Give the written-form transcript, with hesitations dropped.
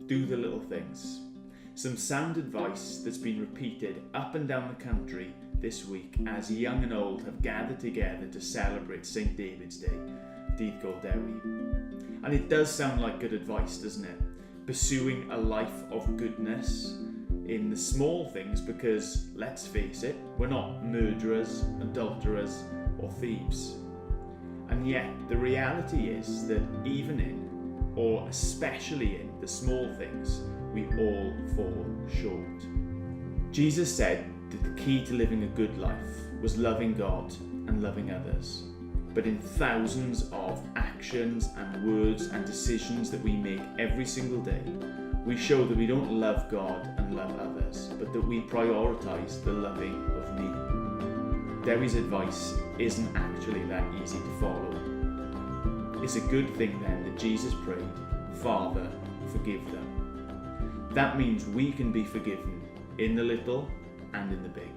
Do the little things. Some sound advice that's been repeated up and down the country this week as young and old have gathered together to celebrate St. David's Day, Dydd Go Dewi. And it does sound like good advice, doesn't it? Pursuing a life of goodness in the small things, because let's face it, we're not murderers, adulterers or thieves. And yet the reality is that even in, or especially in, the small things, we all fall short. Jesus said that the key to living a good life was loving God and loving others. But in thousands of actions and words and decisions that we make every single day, we show that we don't love God and love others, but that we prioritise the loving of me. Dewi's advice isn't actually that easy to follow. It's a good thing then that Jesus prayed, "Father, forgive them." That means we can be forgiven in the little and in the big.